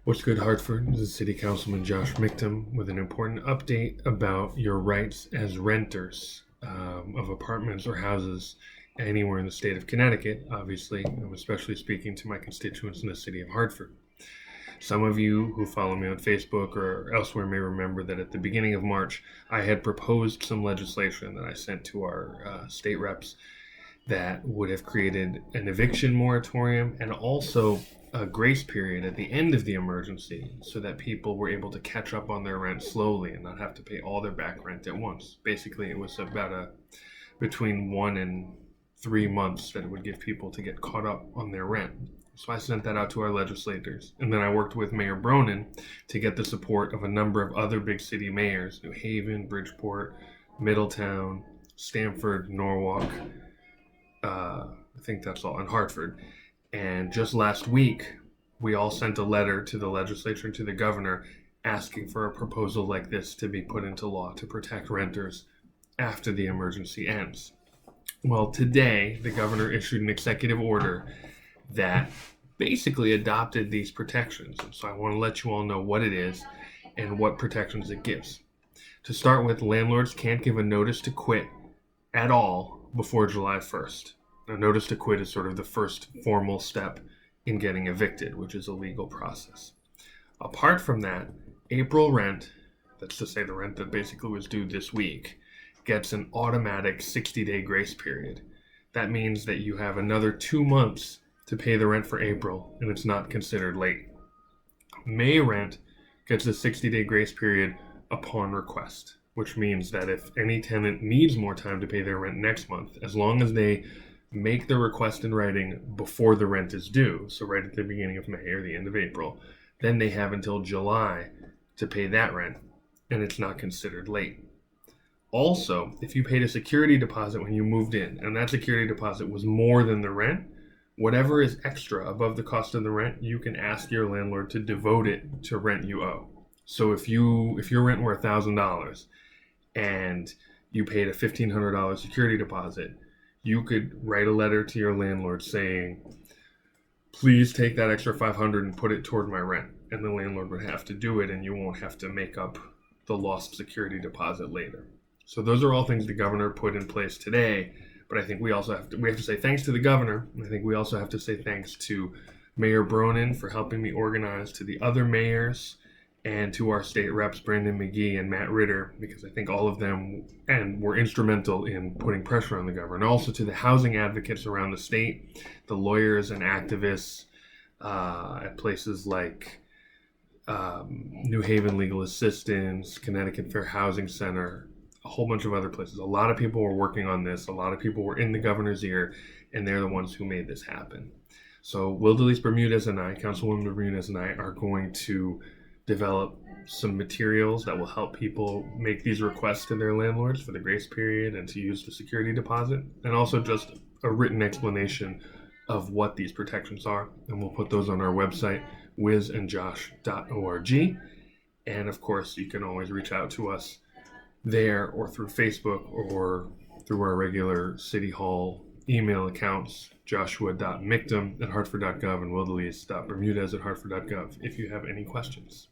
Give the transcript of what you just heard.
What's good, Hartford? This is City Councilman Josh Michtam with an important update about your rights as renters of apartments or houses anywhere in the state of Connecticut. Obviously, I'm especially speaking to my constituents in the city of Hartford. Some of you who follow me on Facebook or elsewhere may remember that at the beginning of March, I had proposed some legislation that I sent to our state reps that would have created an eviction moratorium and also a grace period at the end of the emergency so that people were able to catch up on their rent slowly and not have to pay all their back rent at once. Basically, it was about between 1 and 3 months that it would give people to get caught up on their rent. So I sent that out to our legislators. And then I worked with Mayor Bronin to get the support of a number of other big city mayors: New Haven, Bridgeport, Middletown, Stamford, Norwalk. I think that's all, in Hartford. And just last week, we all sent a letter to the legislature and to the governor asking for a proposal like this to be put into law to protect renters after the emergency ends. Well, today, the governor issued an executive order that basically adopted these protections. And so I want to let you all know what it is and what protections it gives. To start with, landlords can't give a notice to quit at all before July 1st. Now, notice to quit is sort of the first formal step in getting evicted, which is a legal process. Apart from that, April rent, that's to say the rent that basically was due this week, gets an automatic 60-day grace period. That means that you have another 2 months to pay the rent for April, and it's not considered late. May rent gets a 60-day grace period upon request, which means that if any tenant needs more time to pay their rent next month, as long as they make the request in writing before the rent is due, so right at the beginning of May or the end of April, then they have until July to pay that rent, and it's not considered late. Also, if you paid a security deposit when you moved in, and that security deposit was more than the rent, whatever is extra above the cost of the rent, you can ask your landlord to devote it to rent you owe. So if your rent were $1,000 and you paid a $1,500 security deposit, you could write a letter to your landlord saying, please take that extra $500 and put it toward my rent. And the landlord would have to do it, and you won't have to make up the lost security deposit later. So those are all things the governor put in place today. But I think we have to say thanks to the governor. I think we also have to say thanks to Mayor Bronin for helping me organize, to the other mayors, and to our state reps, Brandon McGee and Matt Ritter, because I think all of them were instrumental in putting pressure on the governor. And also to the housing advocates around the state, the lawyers and activists at places like New Haven Legal Assistance, Connecticut Fair Housing Center, a whole bunch of other places. A lot of people were working on this. A lot of people were in the governor's ear, and they're the ones who made this happen. So Wildelise Bermudez and I, Councilwoman Bermudez and I, are going to develop some materials that will help people make these requests to their landlords for the grace period and to use the security deposit, and also just a written explanation of what these protections are. And we'll put those on our website, wizandjosh.org. And of course, you can always reach out to us there or through Facebook or through our regular City Hall email accounts, joshua.michtam@hartford.gov and wildelise.bermudez@hartford.gov, if you have any questions.